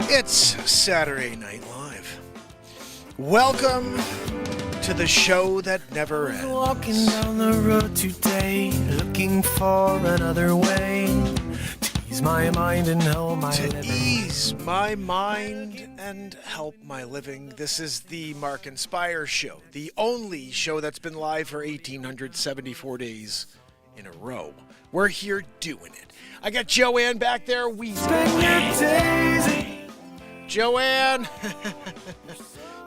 It's Saturday Night Live. Welcome to the show that never ends. Walking down the road today, looking for another way to ease my mind and help my living. To ease my mind and help my living. This is the Mark and Spire Show, the only show that's been live for 1,874 days in a row. We're here doing it. I got Joanne back there. Joanne,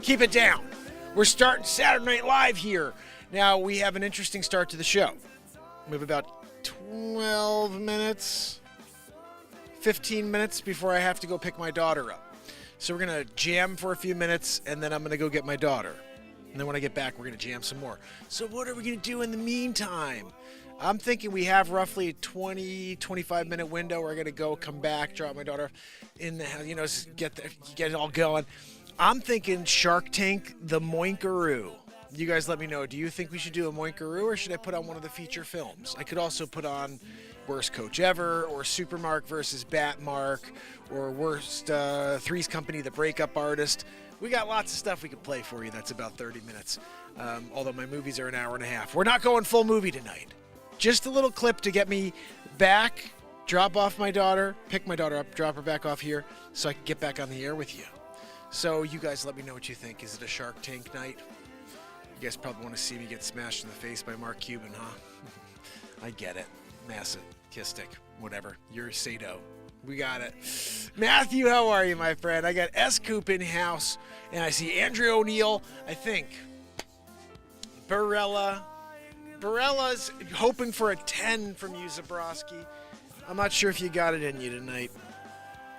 keep it down. We're starting Saturday Night Live here. Now, we have an interesting start to the show. We have about 12 minutes, 15 minutes before I have to go pick my daughter up. So we're going to jam for a few minutes, and then I'm going to go get my daughter. And then when I get back, we're going to jam some more. So what are we going to do in the meantime? I'm thinking we have roughly a 20, 25-minute window where I'm going to go, come back, drop my daughter in the house, get it all going. I'm thinking Shark Tank, the Moinkaroo. You guys let me know. Do you think we should do a Moinkaroo, or should I put on one of the feature films? I could also put on Worst Coach Ever, or Supermark versus Batmark, or Worst Three's Company, the Breakup Artist. We got lots of stuff we could play for you. That's about 30 minutes, although my movies are an hour and a half. We're not going full movie tonight. Just a little clip to get me back, drop off my daughter, pick my daughter up, drop her back off here so I can get back on the air with you. So you guys let me know what you think. Is it a Shark Tank night? You guys probably want to see me get smashed in the face by Mark Cuban, huh? I get it. Masochistic. Whatever. You're Sato. We got it. Matthew, how are you, my friend? I got S. Coop in house, and I see Andrew O'Neill, I think. Barella's hoping for a 10 from you, Zabrowski. I'm not sure if you got it in you tonight.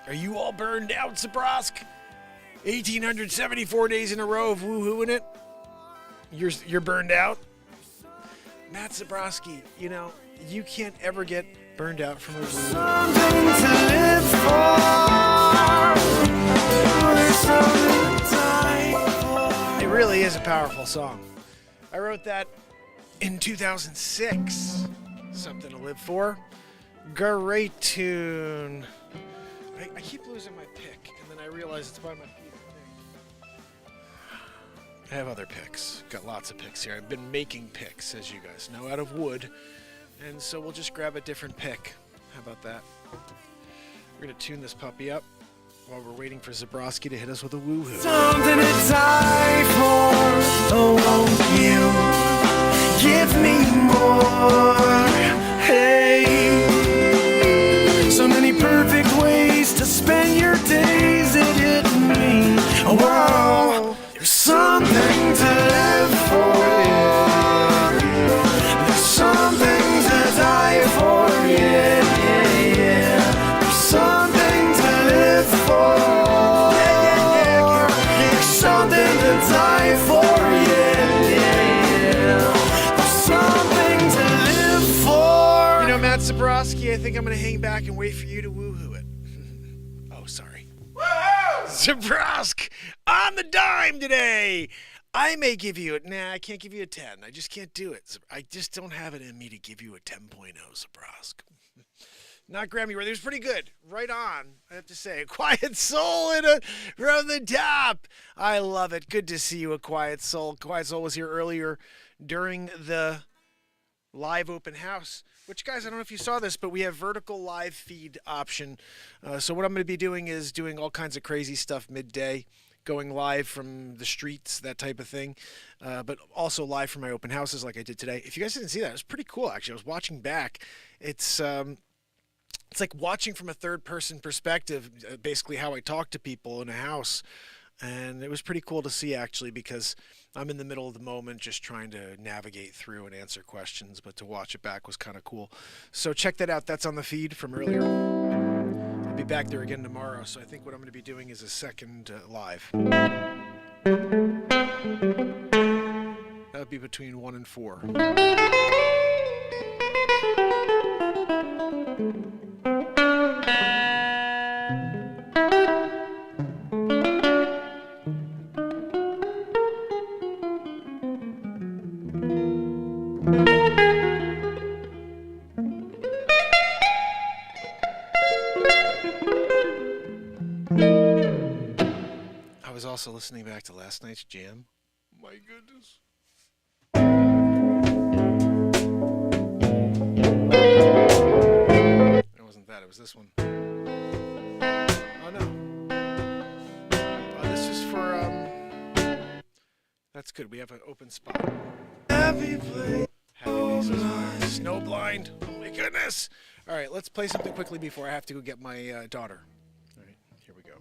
Are you all burned out, Zabrosk? 1,874 days in a row of woohooing it? You're burned out? Matt Zabrowski, you can't ever get burned out from a woo. Something to live for. There's something to die for. It really is a powerful song. I wrote that in 2006. Something to live for. Great tune. I keep losing my pick, and then I realize it's by my feet. I have other picks. Got lots of picks here. I've been making picks, as you guys know, out of wood. And so we'll just grab a different pick. How about that? We're going to tune this puppy up while we're waiting for Zabrowski to hit us with a woohoo. Something to die for. Oh, won't you give me more? Hey, so many perfect ways to spend your days. It hit me. Oh, wow. There's something to live for. There's something to die for. Yeah. There's something to live for. There's something to die for. Yeah. There's something to live for. Matt Zabrowski, I think I'm going to hang back and wait for you to woohoo it. Oh, sorry. Zabrowsk on the dime today. I may give you it. Nah, I can't give you a 10. I just can't do it. I just don't have it in me to give you a 10.0, Zabrowsk. Not Grammy worthy. It was pretty good. Right on, I have to say. A Quiet Soul from the top. I love it. Good to see you, A Quiet Soul. Quiet Soul was here earlier during the live open house. Which, guys, I don't know if you saw this, but we have vertical live feed option. So what I'm going to be doing is doing all kinds of crazy stuff midday, going live from the streets, that type of thing, but also live from my open houses like I did today. If you guys didn't see that, it was pretty cool, actually. I was watching back. It's like watching from a third-person perspective, basically how I talk to people in a house. And it was pretty cool to see, actually, because I'm in the middle of the moment just trying to navigate through and answer questions, but to watch it back was kind of cool. So check that out. That's on the feed from earlier. I'll be back there again tomorrow, so I think what I'm going to be doing is a second live. That would be between 1 and 4. also listening back to last night's jam. My goodness. It wasn't that. It was this one. Oh, no. Oh, this is for, that's good. We have an open spot. Happy Place. Snowblind. Oh, my goodness. All right, let's play something quickly before I have to go get my daughter. All right, here we go.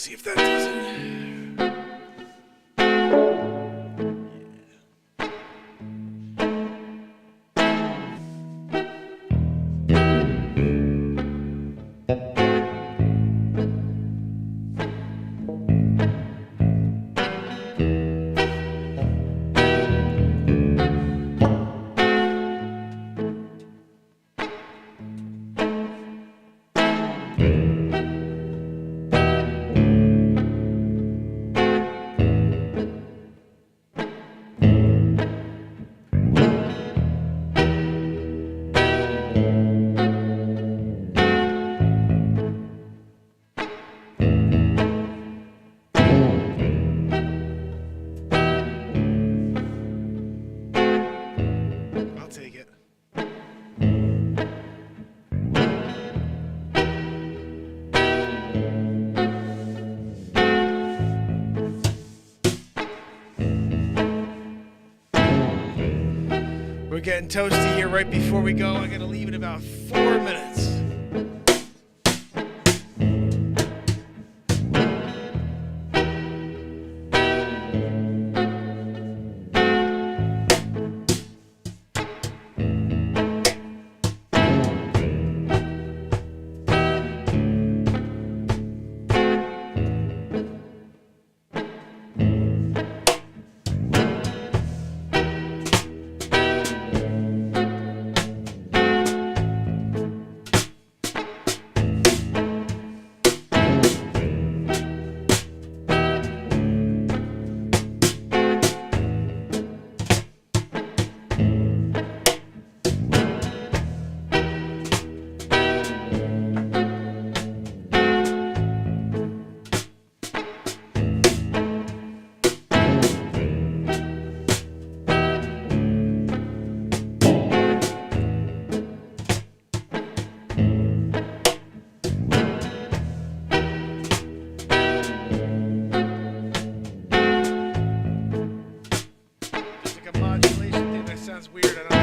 see if that does it. We're getting toasty here right before we go. I gotta leave in about 4 minutes. Sounds weird, I don't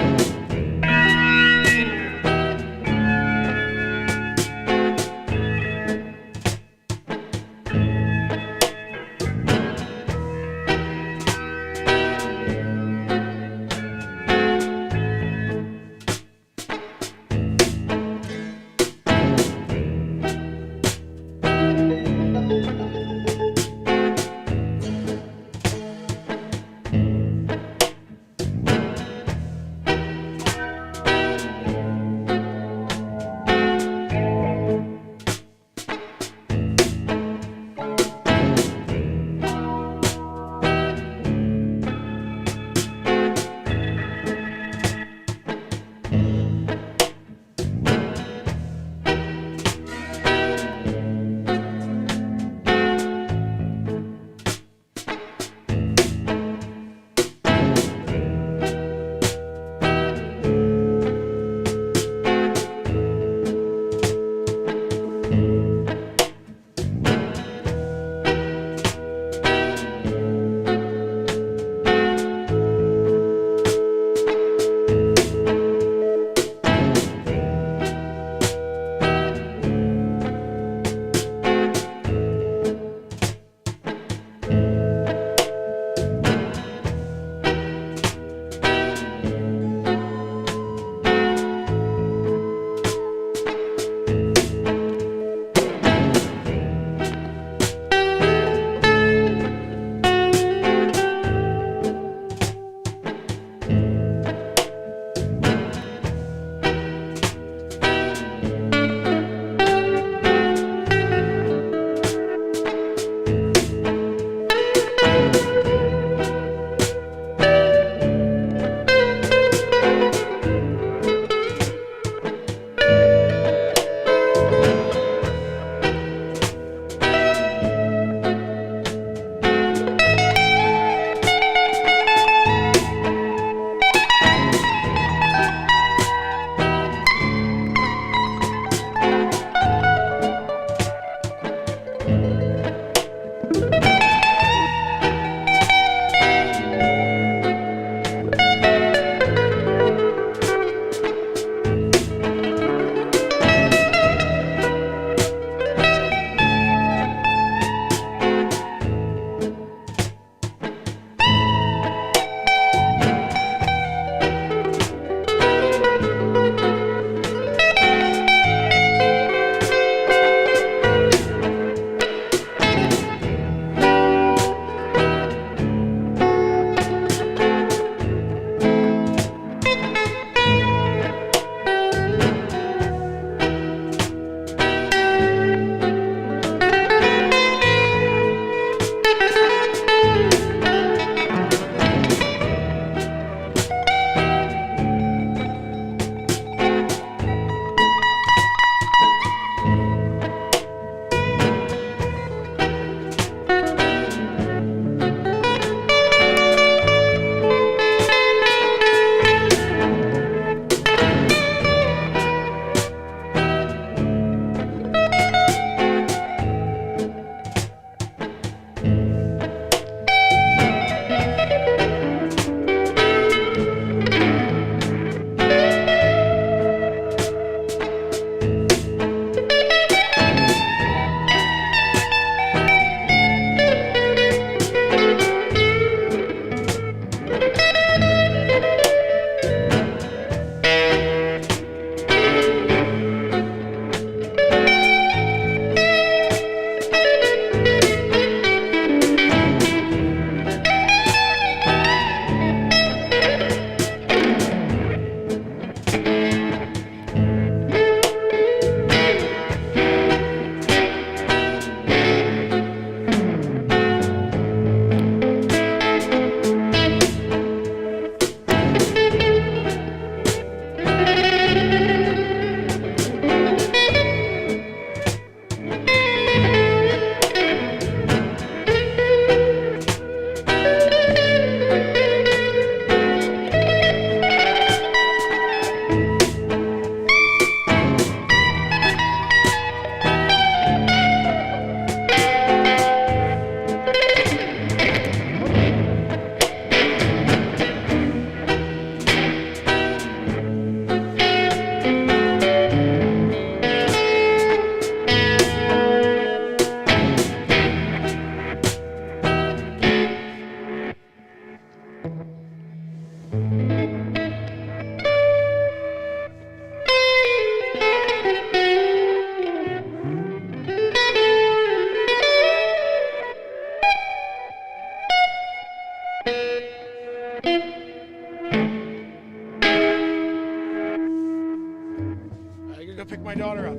go pick my daughter up.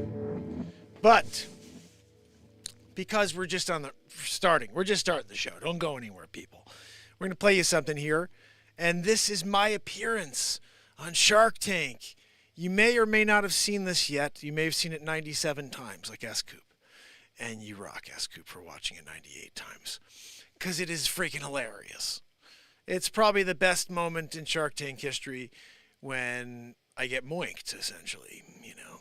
But because we're just starting the show. Don't go anywhere, people. We're going to play you something here. And this is my appearance on Shark Tank. You may or may not have seen this yet. You may have seen it 97 times, like S-Coop. And you rock, S-Coop, for watching it 98 times. Because it is freaking hilarious. It's probably the best moment in Shark Tank history when I get moinked, essentially, you know.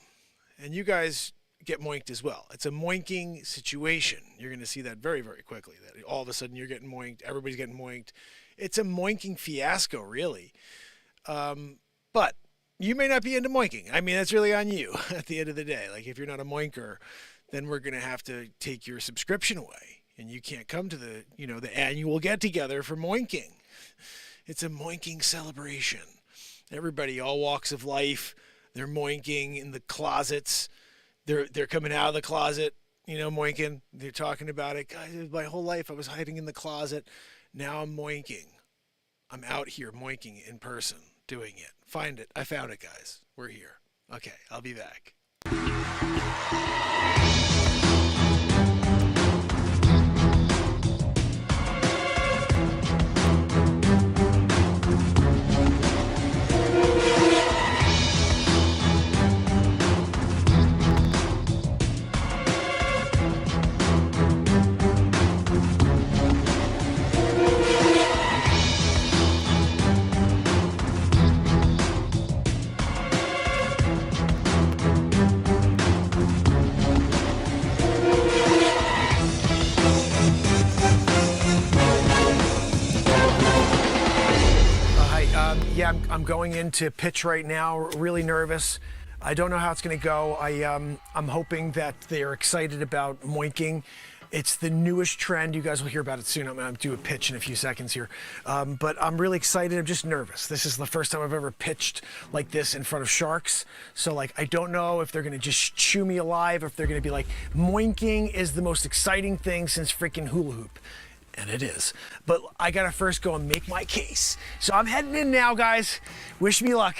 And you guys get moinked as well. It's a moinking situation. You're going to see that very, very quickly. That all of a sudden you're getting moinked. Everybody's getting moinked. It's a moinking fiasco, really. But you may not be into moinking. I mean, that's really on you at the end of the day. Like, if you're not a moinker, then we're going to have to take your subscription away. And you can't come to the, you know, the annual get-together for moinking. It's a moinking celebration. Everybody, all walks of life, they're moinking in the closets. They're coming out of the closet, you know, moinking. They're talking about it. Guys, my whole life I was hiding in the closet. Now I'm moinking. I'm out here moinking in person, doing it. Find it. I found it, guys. We're here. Okay, I'll be back. I'm going into pitch right now, really nervous. I don't know how it's going to go. I'm hoping that they're excited about moinking. It's the newest trend. You guys will hear about it soon. I'm going to do a pitch in a few seconds here. But I'm really excited. I'm just nervous. This is the first time I've ever pitched like this in front of sharks. So, like, I don't know if they're going to just chew me alive, or if they're going to be like, moinking is the most exciting thing since freaking hula hoop. And it is. But I gotta first go and make my case. So I'm heading in now, guys. Wish me luck.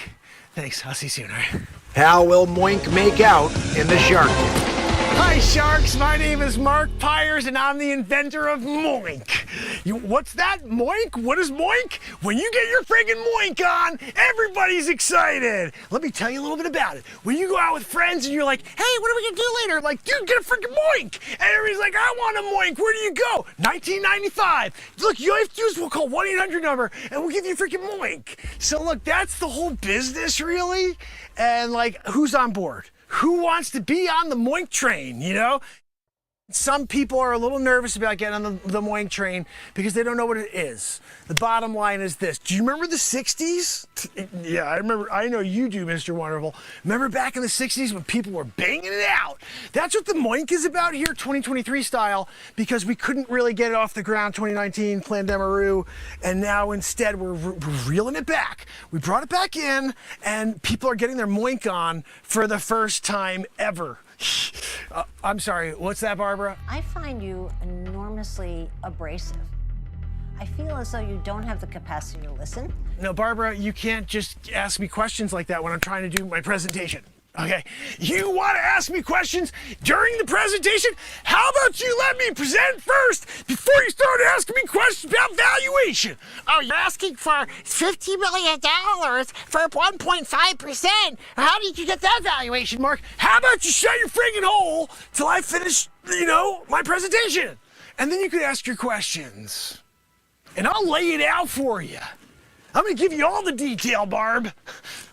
Thanks. I'll see you soon, all right? How will Moink make out in the Shark Tank? Hi, Sharks. My name is Mark Pires, and I'm the inventor of Moink. What's that? Moink? What is Moink? When you get your friggin' Moink on, everybody's excited. Let me tell you a little bit about it. When you go out with friends and you're like, hey, what are we gonna do later? I'm like, dude, get a freaking Moink. And everybody's like, I want a Moink. Where do you go? 1995. Look, you have to do is we'll call 1-800 number, and we'll give you a freaking Moink. So look, that's the whole business, really. And like, who's on board? Who wants to be on the Moink train, you know? Some people are a little nervous about getting on the Moink train because they don't know what it is. The bottom line is this. Do you remember the 60s? Yeah, I remember. I know you do, Mr. Wonderful. Remember back in the 60s when people were banging it out? That's what the Moink is about here, 2023 style, because we couldn't really get it off the ground 2019, Plan Demaroo, and now instead we're reeling it back. We brought it back in, and people are getting their Moink on for the first time ever. I'm sorry, what's that, Barbara? I find you enormously abrasive. I feel as though you don't have the capacity to listen. No, Barbara, you can't just ask me questions like that when I'm trying to do my presentation. Okay, you want to ask me questions during the presentation? How about you let me present first before you start asking me questions about valuation? Oh, you're asking for $50 million for 1.5%. How did you get that valuation, Mark? How about you shut your friggin' hole till I finish, you know, my presentation? And then you could ask your questions. And I'll lay it out for you. I'm gonna give you all the detail, Barb.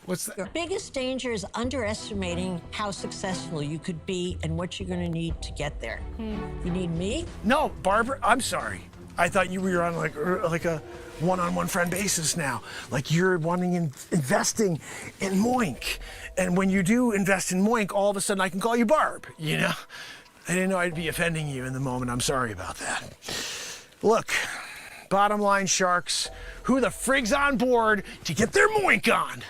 What's that? The biggest danger is underestimating how successful you could be and what you're gonna need to get there. You need me? No, Barbara, I'm sorry. I thought you were on like a one-on-one friend basis now. Like you're investing in Moink. And when you do invest in Moink, all of a sudden I can call you Barb, you know? I didn't know I'd be offending you in the moment. I'm sorry about that. Look, bottom line, Sharks, who the frig's on board to get their Moink on?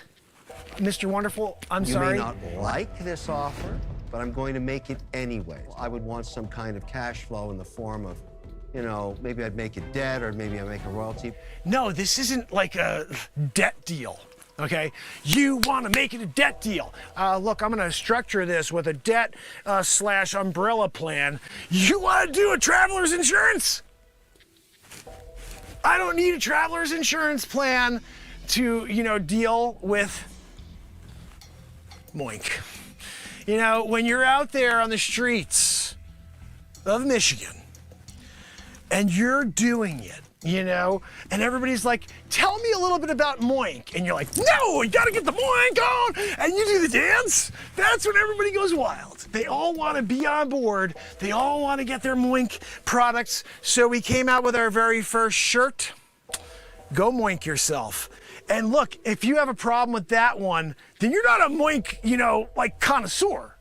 Mr. Wonderful, I'm sorry. You may not like this offer, but I'm going to make it anyway. I would want some kind of cash flow in the form of, you know, maybe I'd make it debt or maybe I'd make a royalty. No, this isn't like a debt deal. Okay, you want to make it a debt deal. Look, I'm going to structure this with a debt slash umbrella plan. You want to do a traveler's insurance? I don't need a traveler's insurance plan to, deal with Moink. When you're out there on the streets of Michigan and you're doing it, and everybody's like, tell me a little bit about Moink. And you're like, no, you gotta get the Moink on. And you do the dance. That's when everybody goes wild. They all wanna be on board. They all wanna get their Moink products. So we came out with our very first shirt. Go Moink yourself. And look, if you have a problem with that one, then you're not a Moink, connoisseur.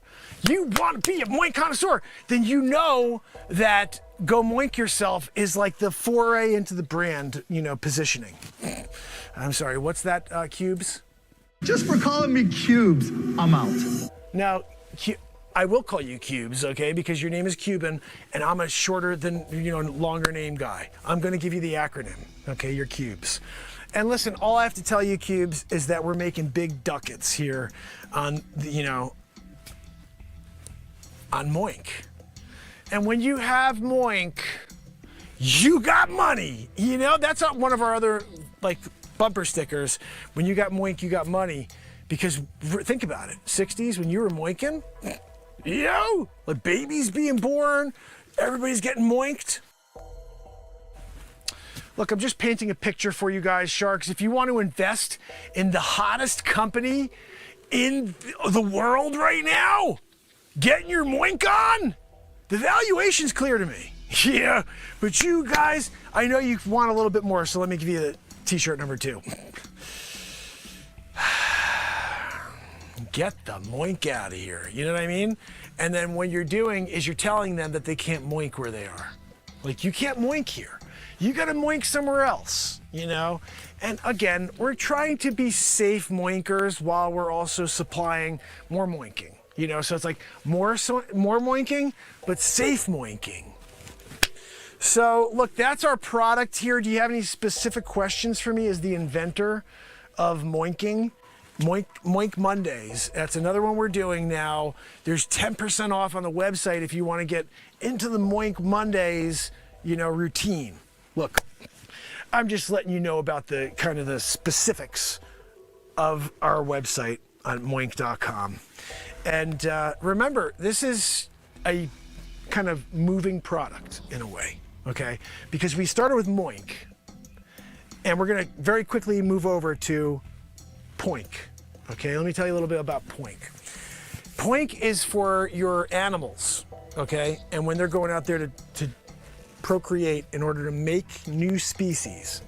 You want to be a Moink connoisseur, then you know that Go Moink Yourself is like the foray into the brand, positioning. I'm sorry, what's that, Cubes? Just for calling me Cubes, I'm out. Now, I will call you Cubes, okay? Because your name is Cuban, and I'm a shorter than, longer name guy. I'm gonna give you the acronym, okay? You're Cubes. And listen, all I have to tell you, Cubes, is that we're making big ducats here on, on Moink. And when you have Moink, you got money. That's not one of our other bumper stickers. When you got Moink, you got money. Because think about it, 60s when you were moinking, babies being born, everybody's getting moinked. Look, I'm just painting a picture for you guys, Sharks. If you want to invest in the hottest company in the world right now, getting your Moink on, the valuation's clear to me. Yeah, but you guys, I know you want a little bit more, so let me give you the t-shirt number 2. Get the Moink out of here, you know what I mean? And then what you're doing is you're telling them that they can't Moink where they are. You can't Moink here. You gotta Moink somewhere else, And again, we're trying to be safe Moinkers while we're also supplying more Moinking. So it's more Moinking, but safe Moinking. So look, that's our product here. Do you have any specific questions for me as the inventor of Moinking? Moink Mondays. That's another one we're doing now. There's 10% off on the website if you want to get into the Moink Mondays, routine. Look, I'm just letting you know about the kind of the specifics of our website on moink.com. And remember, this is a kind of moving product in a way, okay? Because we started with Moink, and we're gonna very quickly move over to Poink, okay? Let me tell you a little bit about Poink. Poink is for your animals, okay? And when they're going out there to procreate in order to make new species.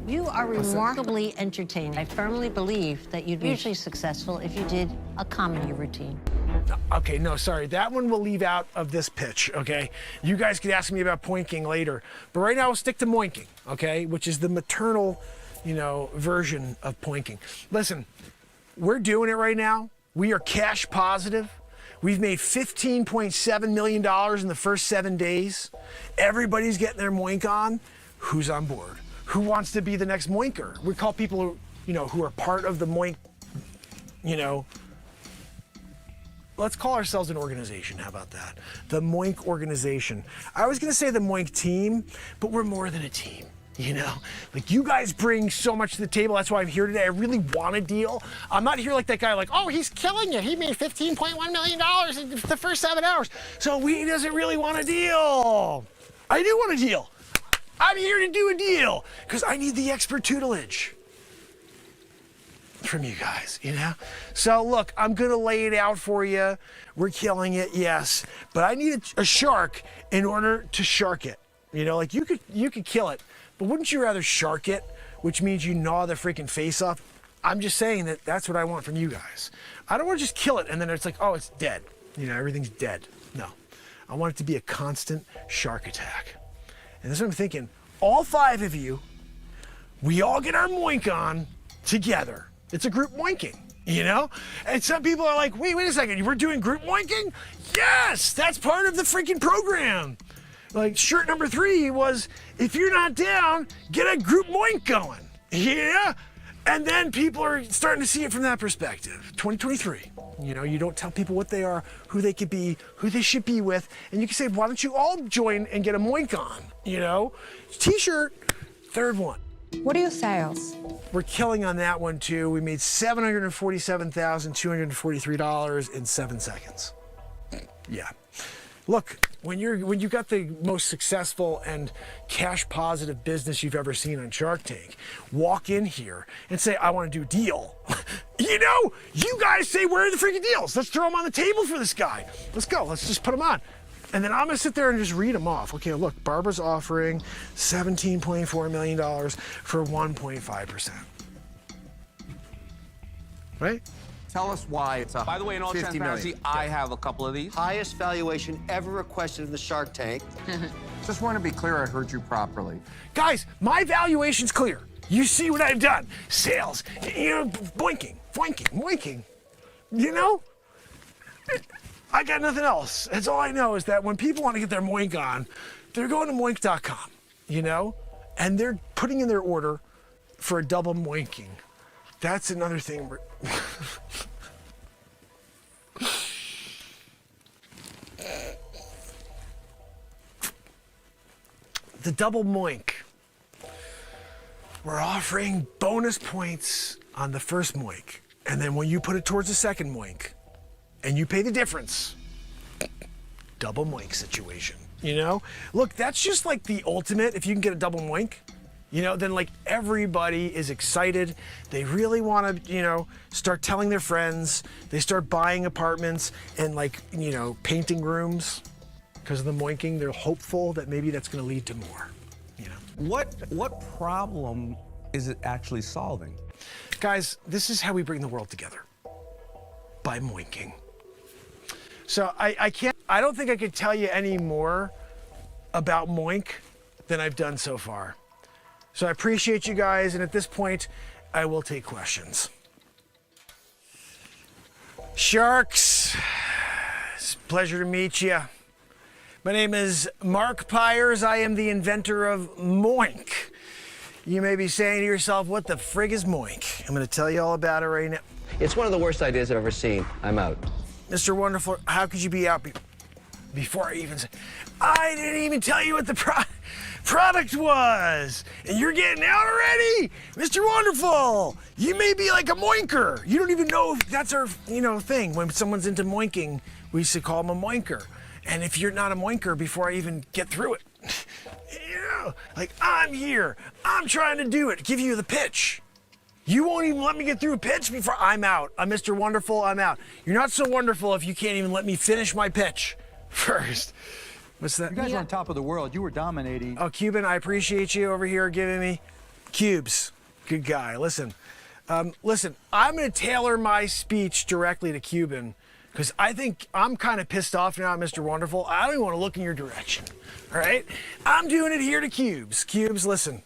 You are remarkably entertaining. I firmly believe that you'd be hugely successful if you did a comedy routine. Okay, no, sorry. That one we'll leave out of this pitch, okay? You guys could ask me about poinking later. But right now, we'll stick to moinking, okay? Which is the maternal, version of poinking. Listen, we're doing it right now. We are cash positive. We've made $15.7 million in the first 7 days. Everybody's getting their moink on. Who's on board? Who wants to be the next moinker? We call people who are part of the moink, let's call ourselves an organization. How about that? The Moink organization. I was gonna say the Moink team, but we're more than a team. You guys bring so much to the table. That's why I'm here today. I really want a deal. I'm not here like that guy, oh, he's killing it. He made $15.1 million in the first 7 hours. So he doesn't really want a deal. I do want a deal. I'm here to do a deal because I need the expert tutelage from you guys, So look, I'm gonna lay it out for you. We're killing it, yes, but I need a shark in order to shark it. You could kill it, but wouldn't you rather shark it, which means you gnaw the freaking face off? I'm just saying that's what I want from you guys. I don't want to just kill it and then it's oh, it's dead. Everything's dead. No, I want it to be a constant shark attack. And that's what I'm thinking. All 5 of you, we all get our moink on together. It's a group moinking, And some people are like, wait a second, we're doing group moinking? Yes, that's part of the freaking program. Shirt number 3 was, if you're not down, get a group moink going. Yeah? And then people are starting to see it from that perspective. 2023, you know, you don't tell people what they are, who they could be, who they should be with, and you can say, why don't you all join and get a moink on, you know? T-shirt, third one. What are your sales? We're killing on that one too. We made $747,243 in 7 seconds. Yeah. Look, when you got the most successful and cash positive business you've ever seen on Shark Tank, walk in here and say, I want to do a deal. You know, you guys say, where are the freaking deals? Let's throw them on the table for this guy. Let's go. Let's just put them on. And then I'm going to sit there and just read them off. Okay, look, Barbara's offering $17.4 million for 1.5%. Right? Tell us why it's a. By the way, in all 50 transparency, million. I have a couple of these. Highest valuation ever requested in the Shark Tank. Just want to be clear I heard you properly. Guys, my valuation's clear. You see what I've done. Sales, you know, boinking. You know? I got nothing else. That's all I know is that when people want to get their moink on, they're going to moink.com, you know? And they're putting in their order for a double moinking. That's another thing. The double moink. We're offering bonus points on the first moink. And then when you put it towards the second moink and you pay the difference, double moink situation, you know? Look, that's just like the ultimate. If you can get a double moink, you know, then like everybody is excited. They really want to, you know, start telling their friends. They start buying apartments and like, you know, painting rooms because of the moinking. They're hopeful that maybe that's going to lead to more, you know. What problem is it actually solving? Guys, this is how we bring the world together, by moinking. So I don't think I could tell you any more about moink than I've done so far. So I appreciate you guys, and at this point, I will take questions. Sharks, it's a pleasure to meet you. My name is Mark Pires. I am the inventor of moink. You may be saying to yourself, what the frig is moink? I'm going to tell you all about it right now. It's one of the worst ideas I've ever seen. I'm out. Mr. Wonderful, how could you be out before I even said, I didn't even tell you what the product was, and you're getting out already? Mr. Wonderful, you may be like a moinker. You don't even know if that's our, you know, thing. When someone's into moinking, we used to call them a moinker. And if you're not a moinker before I even get through it, you know, like I'm here, I'm trying to do it, give you the pitch. You won't even let me get through a pitch before I'm out. I'm Mr. Wonderful, I'm out. You're not so wonderful if you can't even let me finish my pitch first. What's that? You guys are on top of the world. You were dominating. Oh, Cuban, I appreciate you over here giving me cubes. Good guy. Listen, I'm going to tailor my speech directly to Cuban because I think I'm kind of pissed off now, Mr. Wonderful. I don't even want to look in your direction. All right? I'm doing it here to Cubes. Cubes, listen.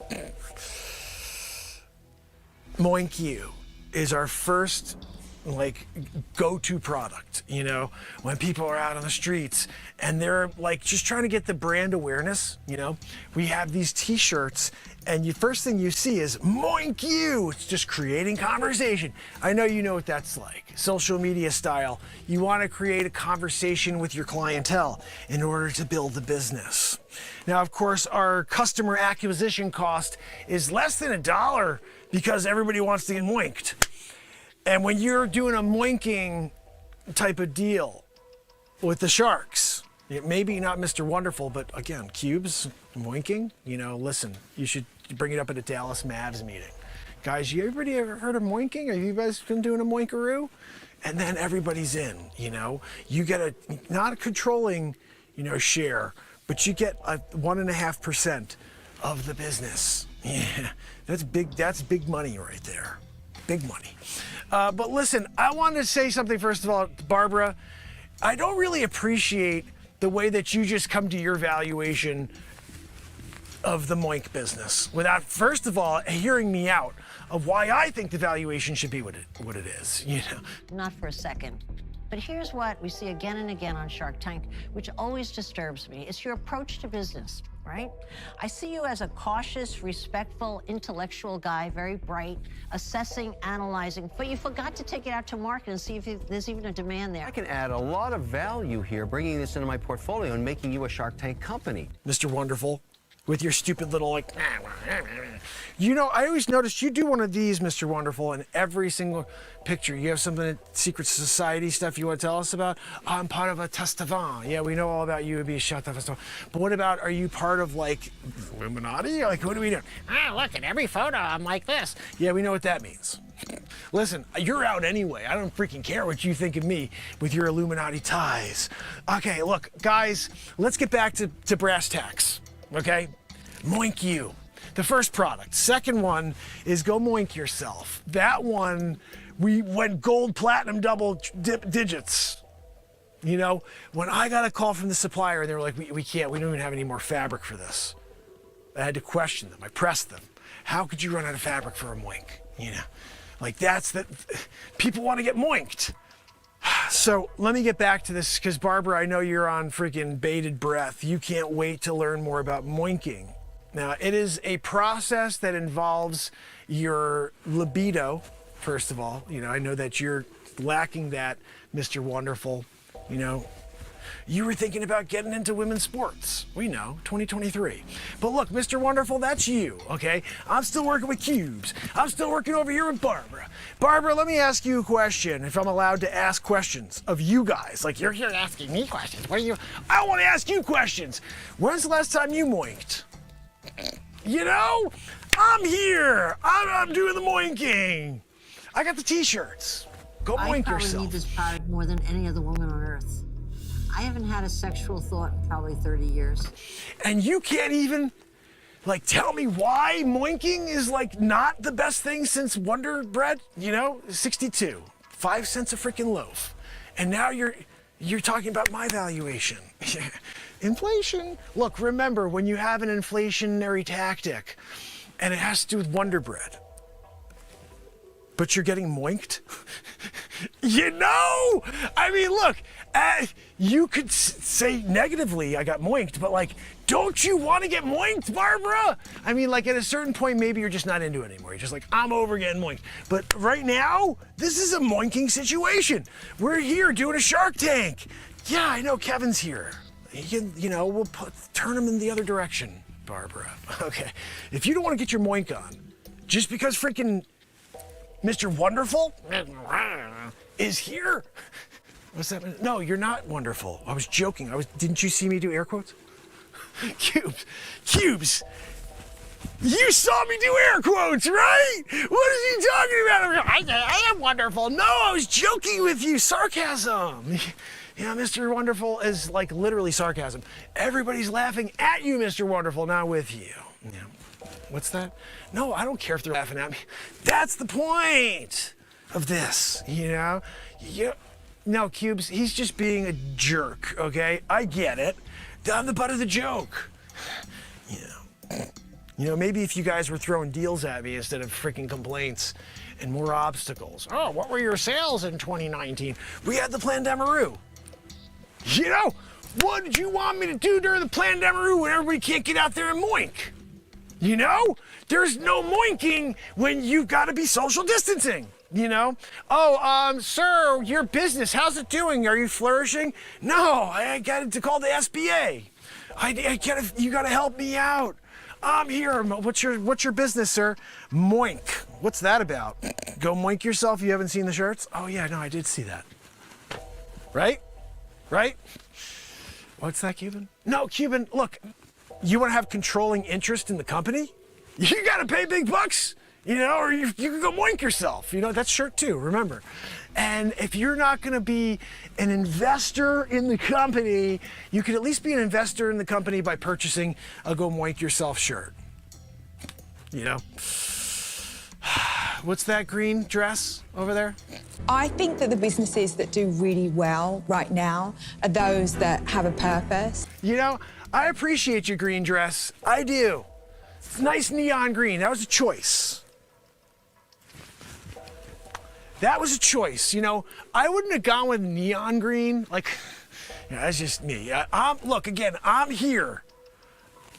Moink You is our first like go-to product, you know, when people are out on the streets and they're like just trying to get the brand awareness, you know. We have these t-shirts and the first thing you see is Moink You. It's just creating conversation. I know you know what that's like. Social media style. You want to create a conversation with your clientele in order to build the business. Now, of course, our customer acquisition cost is less than $1 because everybody wants to get moinked. And when you're doing a moinking type of deal with the Sharks, maybe not Mr. Wonderful, but again, Cubes, moinking, you know, listen, you should bring it up at a Dallas Mavs meeting. Guys, everybody ever heard of moinking? Have you guys been doing a moinkaroo? And then everybody's in, you know. You get not a controlling, you know, share, but you get a 1.5% of the business. Yeah, that's big money right there. Big money. But listen, I wanted to say something first of all, Barbara. I don't really appreciate the way that you just come to your valuation of the moink business without, first of all, hearing me out of why I think the valuation should be what it is. You know. Not for a second. But here's what we see again and again on Shark Tank, which always disturbs me. It's your approach to business, right? I see you as a cautious, respectful, intellectual guy, very bright, assessing, analyzing, but you forgot to take it out to market and see if there's even a demand there. I can add a lot of value here, bringing this into my portfolio and making you a Shark Tank company. Mr. Wonderful, with your stupid little like, you know, I always noticed you do one of these, Mr. Wonderful, in every single picture. You have something secret society stuff you want to tell us about? I'm part of a Testavan. Yeah, we know all about you. It'd be a shut up. But what about, are you part of like Illuminati? Like, what are we doing? Look at every photo. I'm like this. Yeah, we know what that means. Listen, you're out anyway. I don't freaking care what you think of me with your Illuminati ties. Okay, look, guys, let's get back to brass tacks. Okay? Moink you. The first product. Second one is go moink yourself. That one, we went gold, platinum, double digits. You know, when I got a call from the supplier and they were like, we can't, we don't even have any more fabric for this. I had to question them. I pressed them. How could you run out of fabric for a moink? You know, like people want to get moinked. So let me get back to this because Barbara, I know you're on freaking bated breath. You can't wait to learn more about moinking. Now, it is a process that involves your libido, first of all. You know, I know that you're lacking that, Mr. Wonderful. You know, you were thinking about getting into women's sports. We know, 2023. But look, Mr. Wonderful, that's you, okay? I'm still working with cubes. I'm still working over here with Barbara. Barbara, let me ask you a question, if I'm allowed to ask questions of you guys. Like, you're here asking me questions. What are you? I want to ask you questions. When's the last time you moinked? You know, I'm here. I'm doing the moinking. I got the t-shirts. Go moink yourself. I probably need this product more than any other woman on earth. I haven't had a sexual thought in probably 30 years. And you can't even, like, tell me why moinking is, like, not the best thing since Wonder Bread? You know, 62, 5 cents a freaking loaf. And now you're talking about my valuation. Inflation. Look, remember, when you have an inflationary tactic, and it has to do with Wonder Bread, but you're getting moinked? You know? I mean, look, you could say negatively, I got moinked, but like, don't you want to get moinked, Barbara? I mean, like at a certain point, maybe you're just not into it anymore. You're just like, I'm over getting moinked. But right now, this is a moinking situation. We're here doing a Shark Tank. Yeah, I know Kevin's here. You know, we'll turn him in the other direction, Barbara. Okay. If you don't want to get your moink on, just because freaking Mr. Wonderful is here. What's that? No, you're not wonderful. I was joking. Didn't you see me do air quotes? Cubes. You saw me do air quotes, right? What is he talking about? I am wonderful. No, I was joking with you. Sarcasm. Yeah, Mr. Wonderful is like literally sarcasm. Everybody's laughing at you, Mr. Wonderful, not with you. Yeah. What's that? No, I don't care if they're laughing at me. That's the point of this, you know? No, Cubes, he's just being a jerk, okay? I get it. I'm the butt of the joke. You know, maybe if you guys were throwing deals at me instead of freaking complaints and more obstacles. Oh, what were your sales in 2019? We had the Plandamaroo. You know, what did you want me to do during the Plandamaroo when everybody can't get out there and moink? You know, there's no moinking when you've got to be social distancing, you know? Oh, sir, your business, how's it doing? Are you flourishing? No, I got to call the SBA. You got to help me out. I'm here. What's your business, sir? Moink. What's that about? Go moink yourself. You haven't seen the shirts? Oh, yeah, no, I did see that. Right? Right? What's that, Cuban? No, Cuban, look, you want to have controlling interest in the company? You got to pay big bucks, you know, or you can go moink yourself. You know, that's shirt too, remember. And if you're not going to be an investor in the company, you could at least be an investor in the company by purchasing a Go Moink Yourself shirt. You know? What's that green dress over there? I think that the businesses that do really well right now are those that have a purpose. You know, I appreciate your green dress. I do. It's nice neon green. That was a choice. that was a choice. You know, I wouldn't have gone with neon green. Like, you know, that's just me. Look, again, I'm here.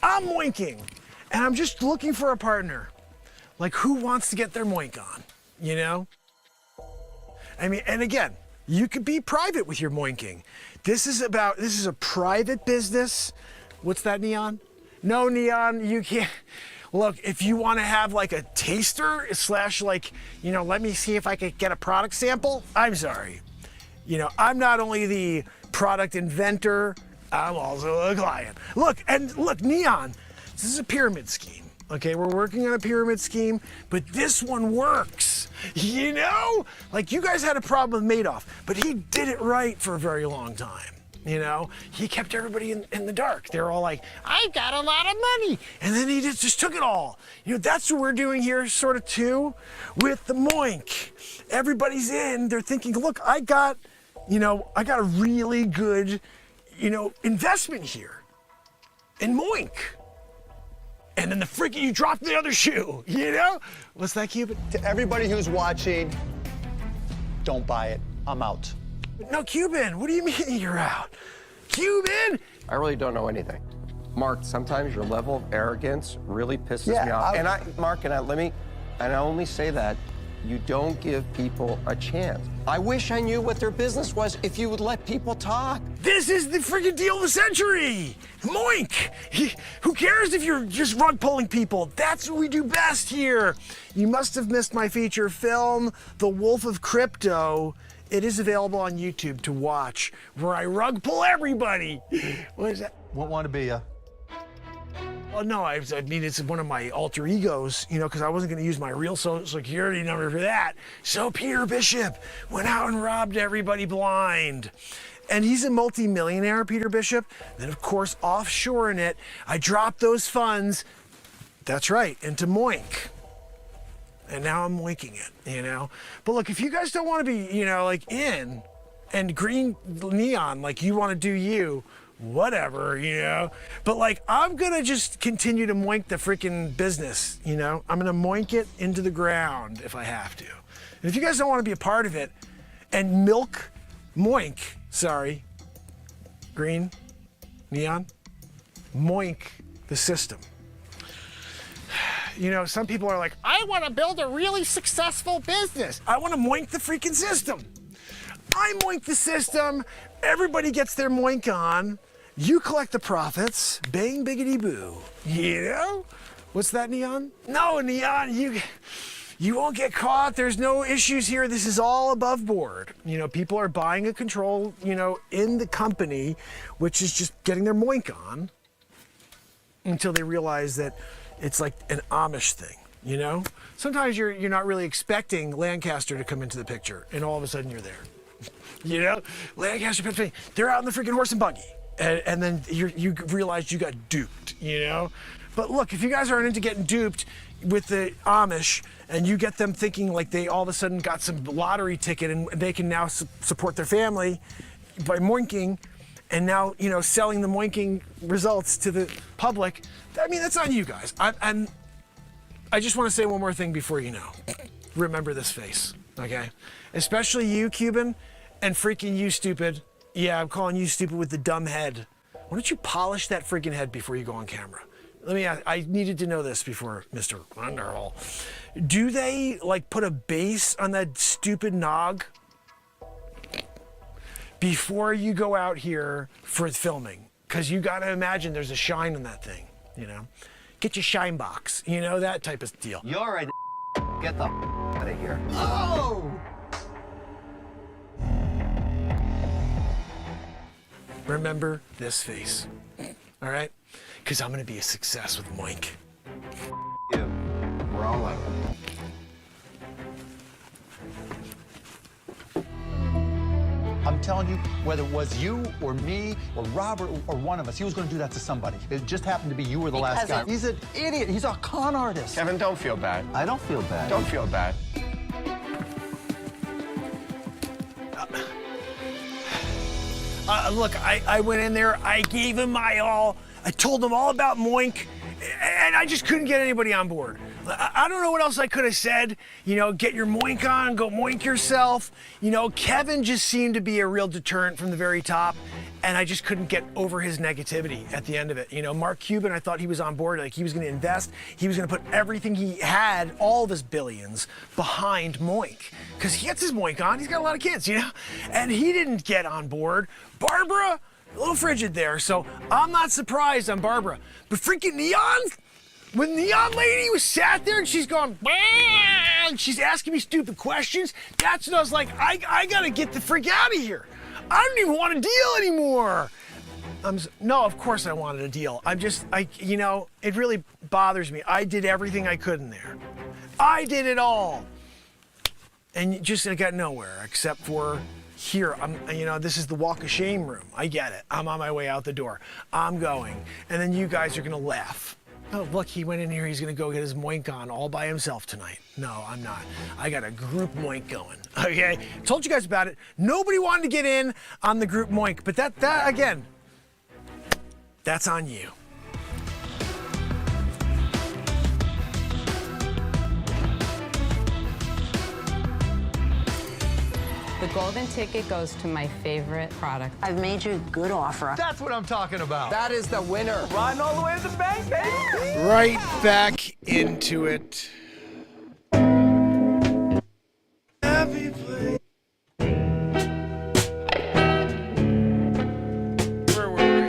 I'm moinking, and I'm just looking for a partner. Like, who wants to get their moink on, you know? I mean, and again, you could be private with your moinking. This is a private business. What's that, Neon? No, Neon, you can't. Look, if you want to have like a taster / like, you know, let me see if I could get a product sample, I'm sorry. You know, I'm not only the product inventor, I'm also a client. Look, Neon, this is a pyramid scheme. Okay, we're working on a pyramid scheme, but this one works. You know? Like, you guys had a problem with Madoff, but he did it right for a very long time. You know? He kept everybody in the dark. They're all like, I've got a lot of money. And then he just took it all. You know, that's what we're doing here, sort of, too, with the moink. Everybody's in, they're thinking, look, I got a really good, you know, investment here in moink. And then you dropped the other shoe, you know? What's that, Cuban? To everybody who's watching, don't buy it. I'm out. No, Cuban, what do you mean you're out? Cuban! I really don't know anything. Mark, sometimes your level of arrogance really pisses me off. I only say that you don't give people a chance. I wish I knew what their business was if you would let people talk. This is the freaking deal of the century! Moink! Who cares if you're just rug pulling people? That's what we do best here. You must have missed my feature film, The Wolf of Crypto. It is available on YouTube to watch, where I rug pull everybody. What is that? Won't want to be ya. Well, no, I mean, it's one of my alter egos, you know, because I wasn't going to use my real social security number for that. So Peter Bishop went out and robbed everybody blind. And he's a multi-millionaire, Peter Bishop. Then, of course, offshoring it, I dropped those funds, that's right, into Moink. And now I'm moinking it, you know? But look, if you guys don't want to be, you know, like in and green neon, like you want to do you, whatever, you know? But like, I'm gonna just continue to moink the freaking business, you know? I'm gonna moink it into the ground if I have to. And if you guys don't want to be a part of it and green, neon, moink the system. You know, some people are like, I want to build a really successful business. I want to moink the freaking system. I moink the system. Everybody gets their moink on. You collect the profits. Bang, biggity, boo. You know? What's that, Neon? No, Neon, you won't get caught. There's no issues here. This is all above board. You know, people are buying a control, you know, in the company, which is just getting their moink on until they realize that it's like an Amish thing, you know? Sometimes you're not really expecting Lancaster to come into the picture, and all of a sudden you're there. You know? Lancaster, Pennsylvania, they're out in the freaking horse and buggy, and then you realize you got duped, you know? But look, if you guys aren't into getting duped with the Amish, and you get them thinking like they all of a sudden got some lottery ticket and they can now support their family by moinking, and now, you know, selling the moinking results to the public, I mean, that's on you guys. I just want to say one more thing before you know. Remember this face, okay? Especially you, Cuban, and freaking you, stupid. Yeah, I'm calling you stupid with the dumb head. Why don't you polish that freaking head before you go on camera? Let me ask, I needed to know this before, Mr. Wonderhall. Do they, like, put a base on that stupid nog before you go out here for filming? Because you got to imagine there's a shine on that thing, you know? Get your shine box, you know, that type of deal. You're right. Get the out of here. Oh! Remember this face, all right? Because I'm going to be a success with Moink. You. We're all like I'm telling you, whether it was you or me or Robert or one of us, he was going to do that to somebody. It just happened to be you were the last guy. He's an idiot. He's a con artist. Kevin, don't feel bad. I don't feel bad. Don't feel bad. Look, I went in there, I gave him my all, I told him all about Moink, and I just couldn't get anybody on board. I don't know what else I could have said. You know, get your moink on, go moink yourself. You know, Kevin just seemed to be a real deterrent from the very top, and I just couldn't get over his negativity at the end of it. You know, Mark Cuban, I thought he was on board, like he was gonna invest, he was gonna put everything he had, all of his billions, behind Moink. Because he gets his Moink on, he's got a lot of kids, you know? And he didn't get on board. Barbara, a little frigid there, so I'm not surprised on Barbara. But freaking Neon, when Neon Lady was sat there and she's going, "Bah!" and she's asking me stupid questions, that's when I was like, I gotta get the freak out of here. I don't even want to deal anymore. No, of course I wanted a deal. You know, it really bothers me. I did everything I could in there. I did it all. And I got nowhere except for here. You know, this is the walk of shame room. I get it. I'm on my way out the door. I'm going. And then you guys are gonna laugh. Oh, look, he went in here, he's gonna go get his moink on all by himself tonight. No, I'm not. I got a group moink going, okay? Told you guys about it. Nobody wanted to get in on the group moink, but that again, that's on you. The golden ticket goes to my favorite product. I've made you a good offer. That's what I'm talking about. That is the winner. Riding all the way to the bank, baby. Right back into it. Happy place. Where were we?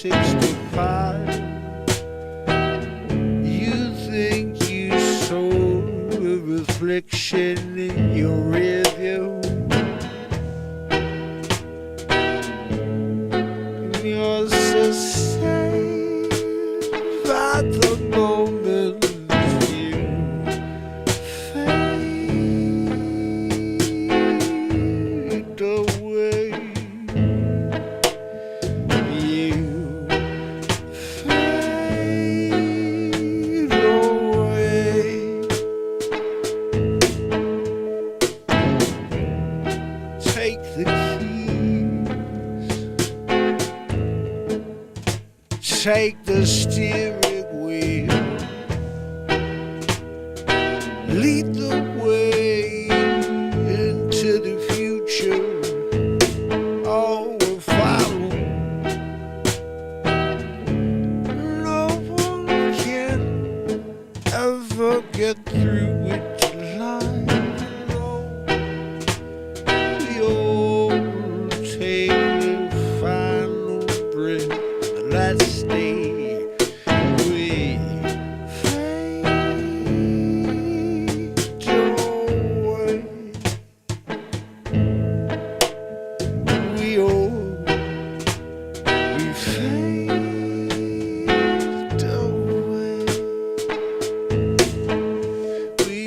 65. You think you saw a reflection in your rearview. You're so safe at the moment you fade away. You fade away. Take the keys, take the steering wheel, lead the way into the future. Oh, we'll follow. No one can ever get through it alive. We all take the final breath. The last day we fade away. We fade away. We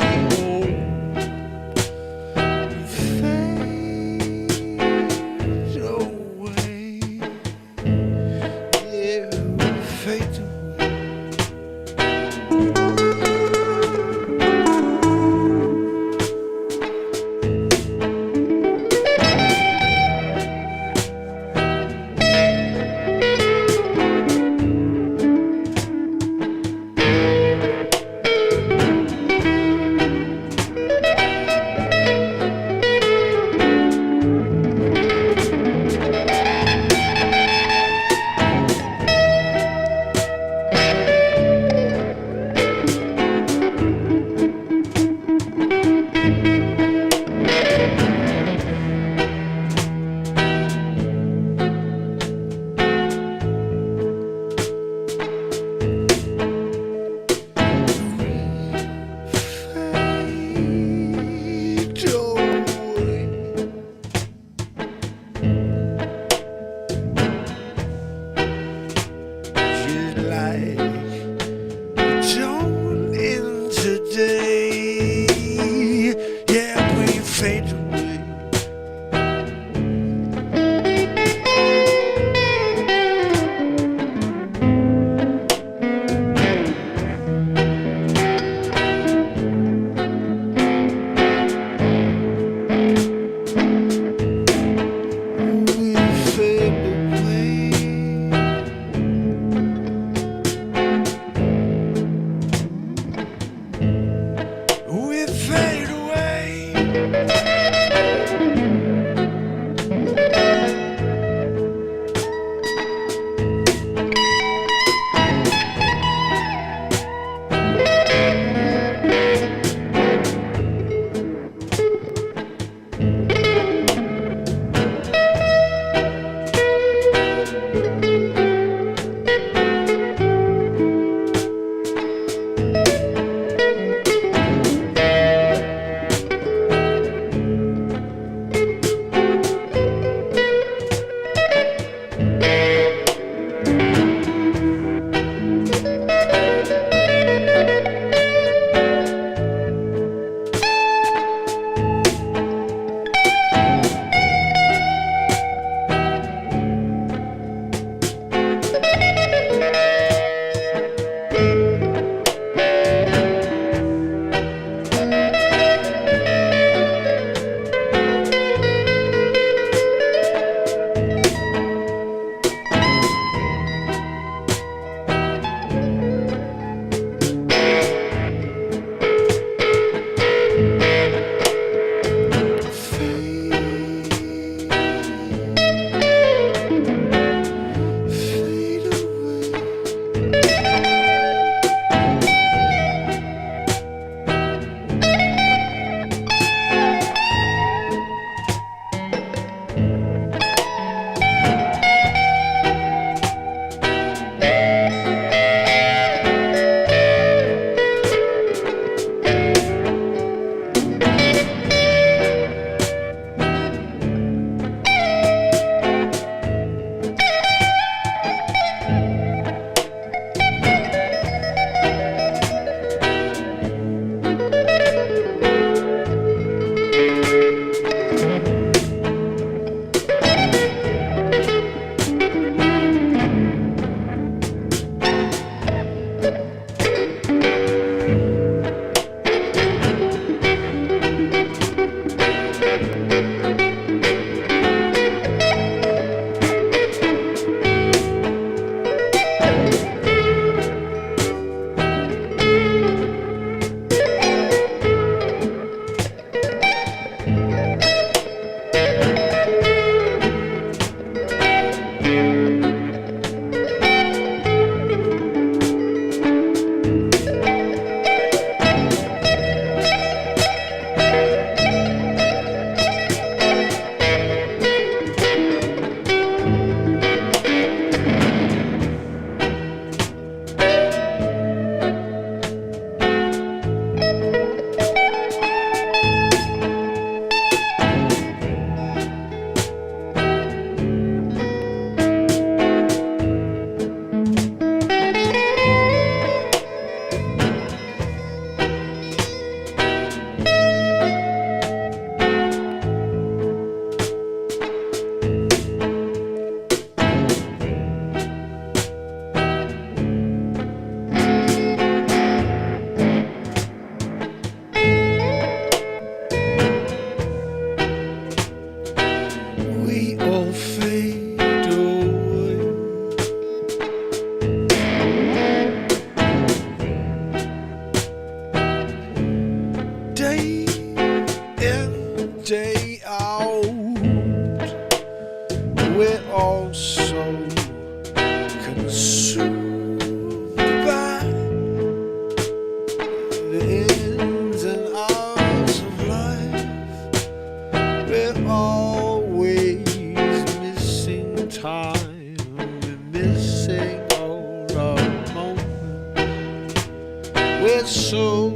so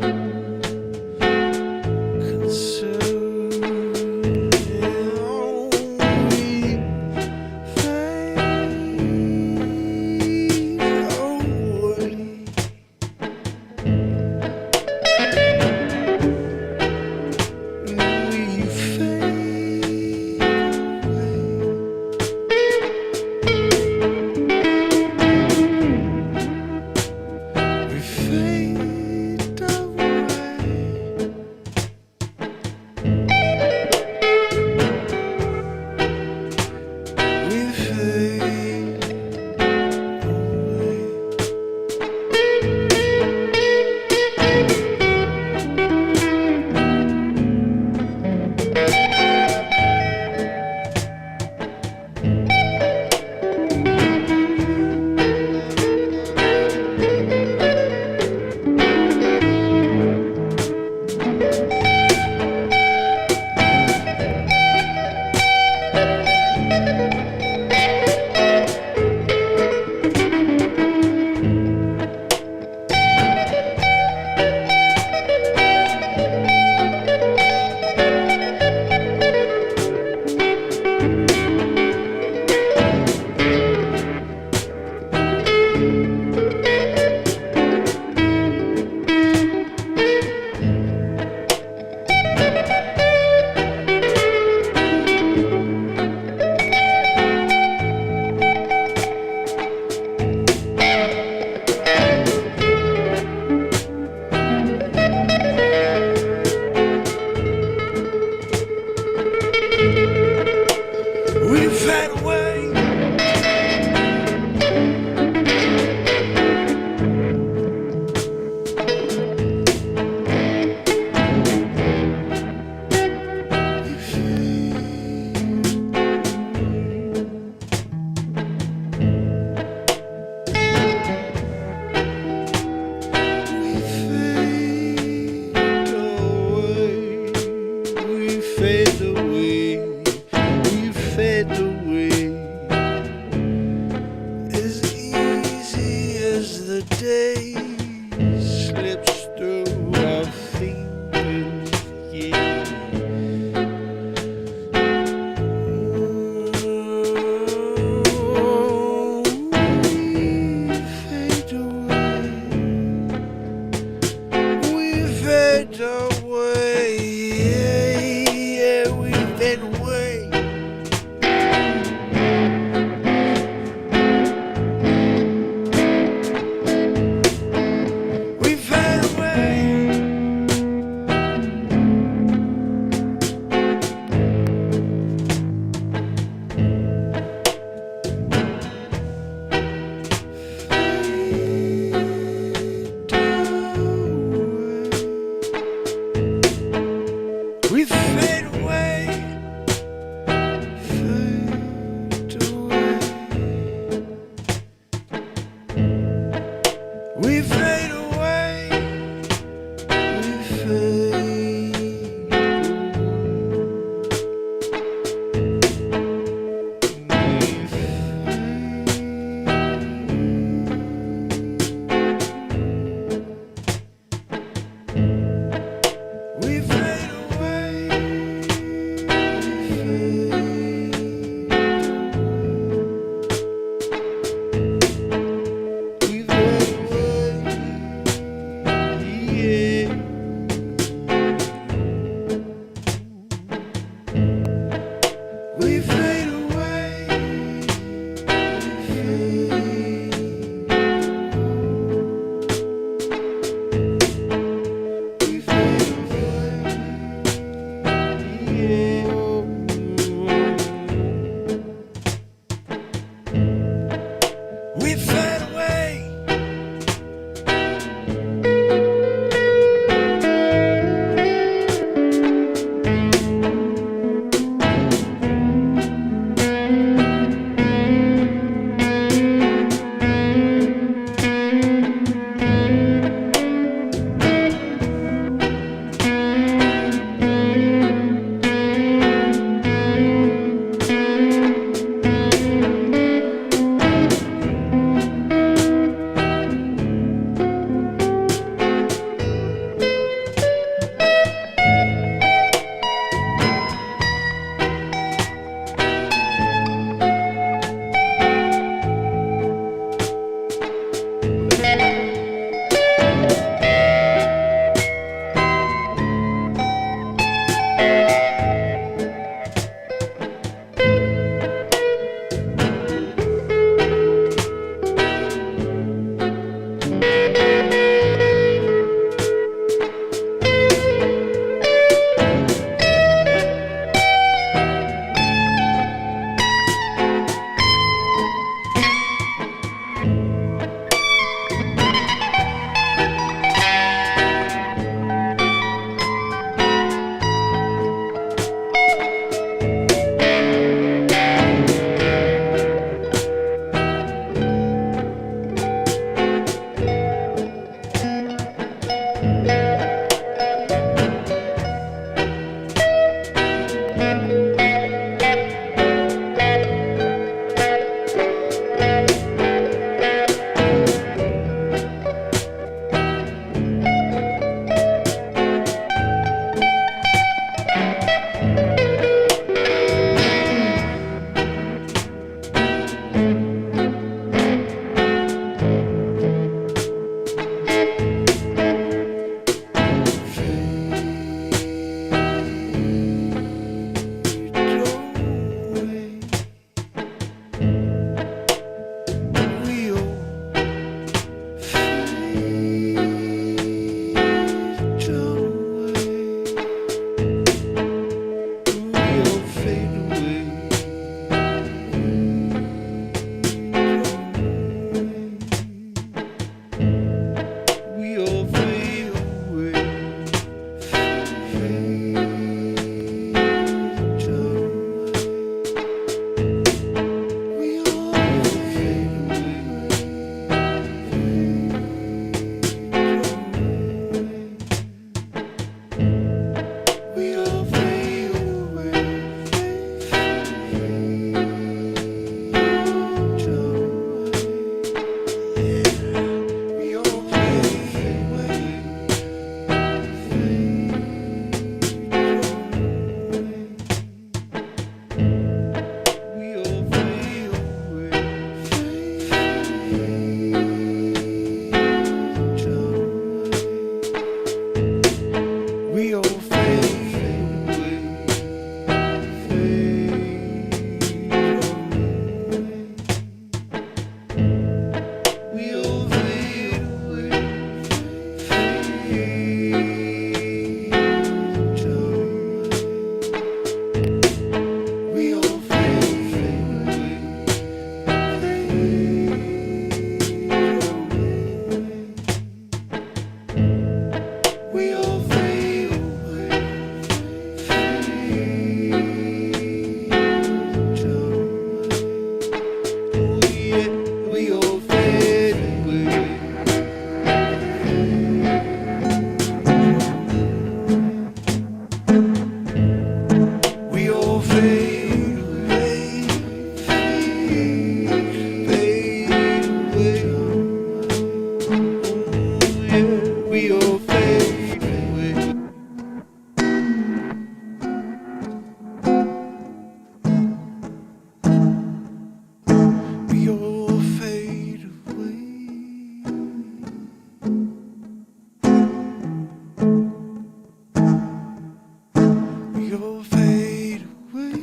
We all fade away.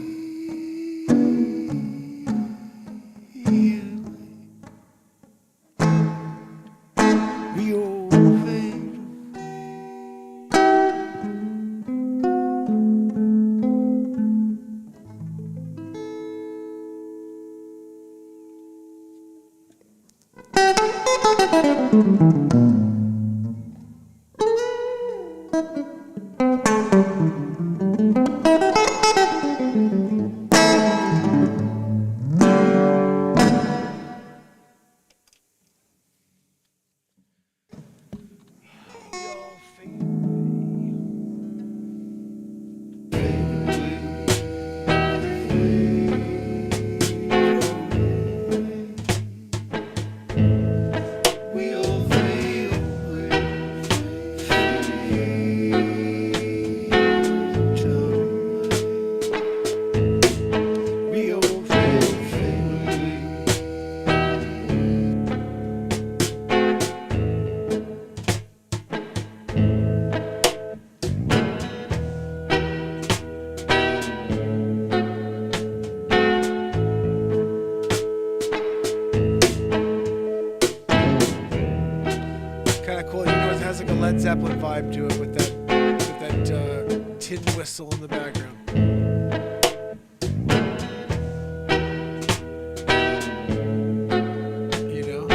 We all fade Led Zeppelin vibe to it with that tin whistle in the background. You know?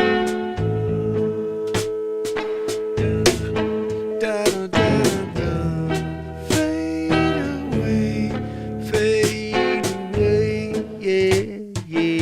Fade away, yeah, yeah.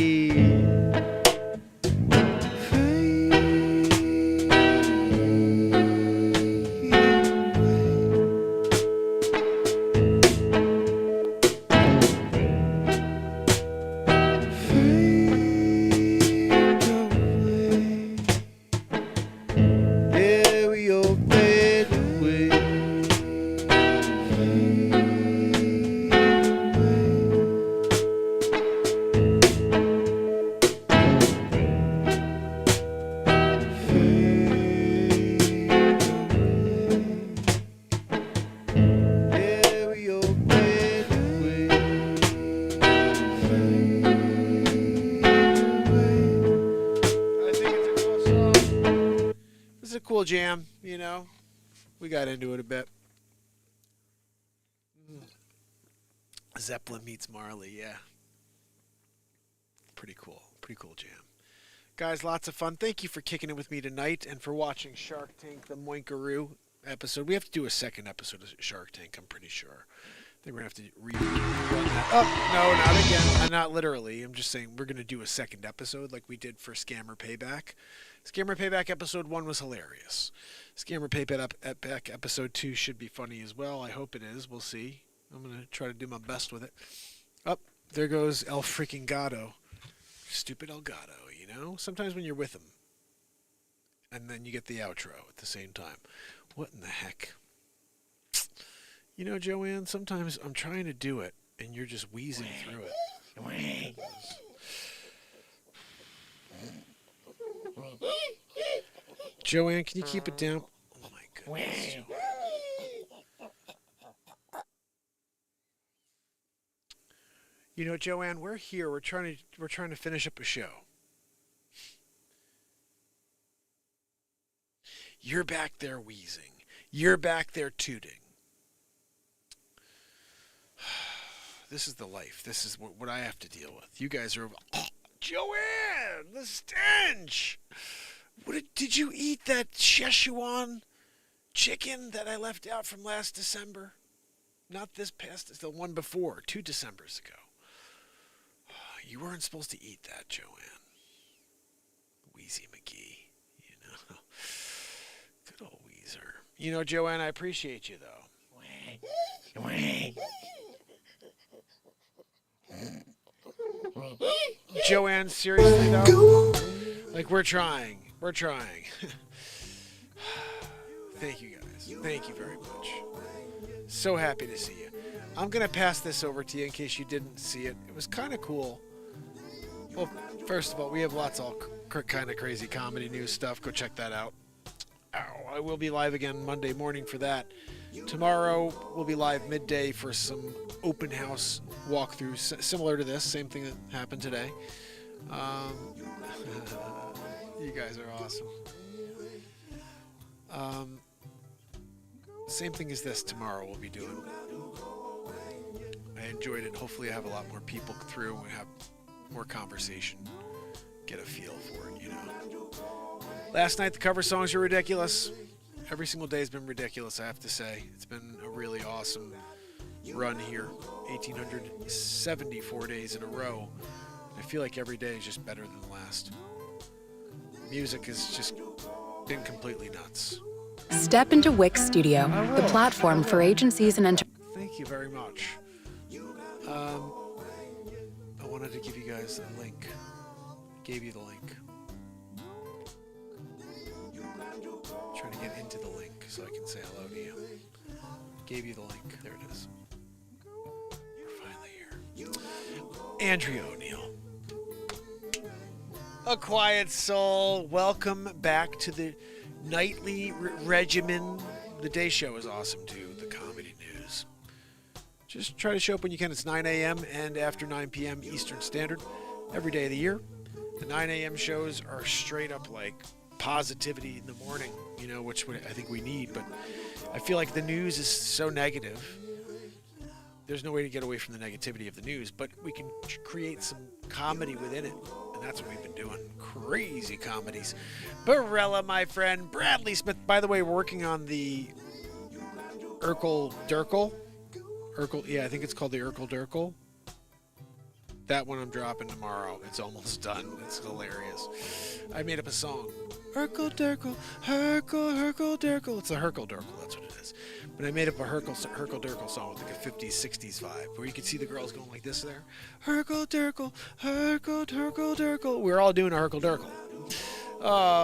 Cool jam, you know. We got into it a bit. Zeppelin meets Marley, yeah. Pretty cool jam. Guys, lots of fun. Thank you for kicking it with me tonight and for watching Shark Tank, the Moinkaroo episode. We have to do a second episode of Shark Tank, I'm pretty sure. I think we're going to have to rerun that. Oh, no, not again. Not literally. I'm just saying we're going to do a second episode like we did for Scammer Payback. Scammer Payback episode 1 was hilarious. Scammer Payback episode 2 should be funny as well. I hope it is. We'll see. I'm going to try to do my best with it. Oh, there goes El freaking Gato. Stupid El Gato, you know? Sometimes when you're with him. And then you get the outro at the same time. What in the heck? You know, Joanne, sometimes I'm trying to do it, and you're just wheezing through it. Joanne, can you keep it down? Oh my goodness. You know, Joanne, we're here. We're trying to finish up a show. You're back there wheezing. You're back there tooting. This is the life. This is what I have to deal with. You guys are... Oh, Joanne, the stench! Did you eat that Szechuan chicken that I left out from last December? Not this past, it's the one before, 2 Decembers ago. You weren't supposed to eat that, Joanne. Wheezy McGee, you know. Good old Weezer. You know, Joanne, I appreciate you, though. Joanne, seriously, though? Like, we're trying. We're trying. Thank you, guys. Thank you very much. So happy to see you. I'm going to pass this over to you in case you didn't see it. It was kind of cool. Well, first of all, we have lots of kind of crazy comedy news stuff. Go check that out. Ow, I will be live again Monday morning for that. Tomorrow we'll be live midday for some open house walkthrough, similar to this, same thing that happened today. You guys are awesome. Same thing as this tomorrow we'll be doing. I enjoyed it. Hopefully I have a lot more people through and have more conversation. Get a feel for it, you know. Last night the cover songs were ridiculous. Every single day has been ridiculous, I have to say. It's been a really awesome run here. 1,874 days in a row. I feel like every day is just better than the last. Music has just been completely nuts. Step into Wix Studio, the platform for agencies and Thank you very much. I wanted to give you guys a link. Gave you the link. Trying to get into the link so I can say hello to you. Gave you the link. There it is. We're finally here. Andrea O'Neill. A Quiet Soul. Welcome back to the nightly regimen. The day show is awesome too. The comedy news. Just try to show up when you can. It's 9 a.m. and after 9 p.m. Eastern Standard every day of the year. The 9 a.m. shows are straight up like positivity in the morning, you know, which I think we need. But I feel like the news is so negative. There's no way to get away from the negativity of the news, but we can create some comedy within it. And that's what we've been doing. Crazy comedies. Barella, my friend. Bradley Smith. By the way, we're working on the Urkel Durkel. Yeah, I think it's called the Urkel Durkel. That one I'm dropping tomorrow. It's almost done. It's hilarious. I made up a song. Urkel Durkel, Herkel, Herkel Durkel. It's a Herkel Durkel, that's what it is. But I made up a Herkel Durkel song with like a 50s, 60s vibe, where you could see the girls going like this there. Herkel Durkel, Herkel, Herkel Durkel. We're all doing a Herkel Durkel.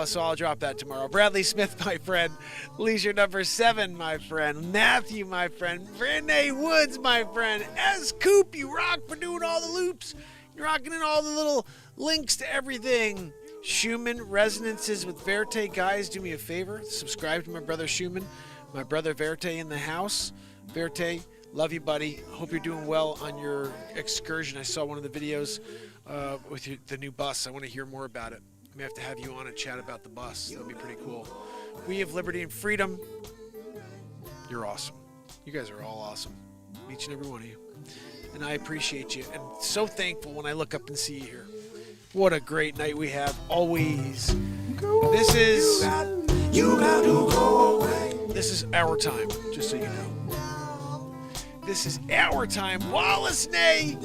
So I'll drop that tomorrow. Bradley Smith, my friend. Leisure number 7, my friend. Matthew, my friend. Renee Woods, my friend. S. Coop, you rock for doing all the loops. You're rocking in all the little links to everything. Schumann, Resonances with Verte. Guys, do me a favor. Subscribe to my brother Schumann. My brother Verte in the house. Verte, love you, buddy. Hope you're doing well on your excursion. I saw one of the videos with the new bus. I want to hear more about it. I may have to have you on and chat about the bus. That would be pretty cool. We have liberty and freedom. You're awesome. You guys are all awesome. Each and every one of you. And I appreciate you. And so thankful when I look up and see you here. What a great night we have. Always. This is our time, just so you know. This is our time. Wallace Nay,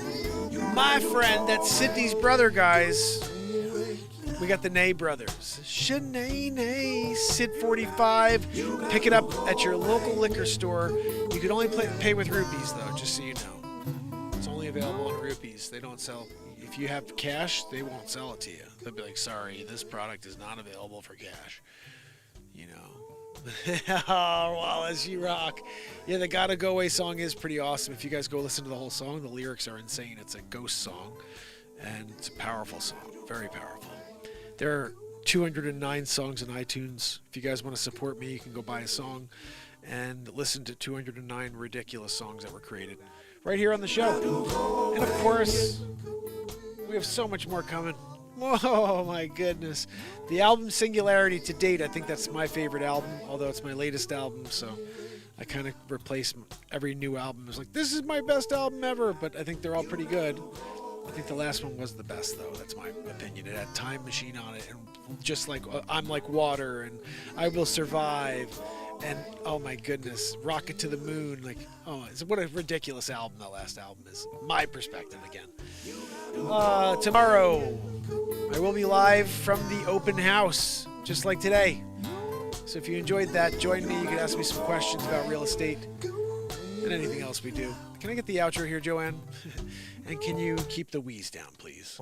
my friend, that's Sydney's brother, guys. We got the Nay brothers. Shanae Nay, Sid 45. Pick it up at your local liquor store. You can only pay with rupees, though, just so you know. It's only available in rupees. They don't sell. If you have cash, they won't sell it to you. They'll be like, sorry, this product is not available for cash. You know. Oh, Wallace, you rock. Yeah, the Gotta Go Away song is pretty awesome. If you guys go listen to the whole song, the lyrics are insane. It's a ghost song, and it's a powerful song. Very powerful. There are 209 songs on iTunes. If you guys want to support me, you can go buy a song and listen to 209 ridiculous songs that were created right here on the show. And of course, we have so much more coming. Oh my goodness. The album Singularity to date, I think that's my favorite album, although it's my latest album, so I kind of replace every new album. It's like, this is my best album ever, but I think they're all pretty good. I think the last one was the best, though. That's my opinion. It had Time Machine on it, and just like I'm Like Water, and I Will Survive, and oh my goodness, Rocket to the Moon. Like, oh, what a ridiculous album that last album is. My perspective again. Tomorrow, I will be live from the open house, just like today. So if you enjoyed that, join me. You can ask me some questions about real estate and anything else we do. Can I get the outro here, Joanne? And can you keep the wheeze down, please?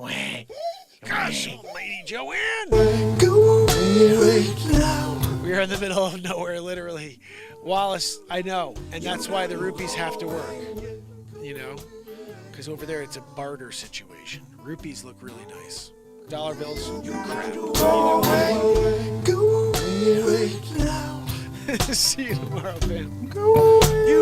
Gosh, lady Joanne! We are in the middle of nowhere, literally. Wallace, I know, and that's why the rupees have to work, you know? Because over there, it's a barter situation. Rupees look really nice. Dollar bills, crap. See you tomorrow, fam. Go away.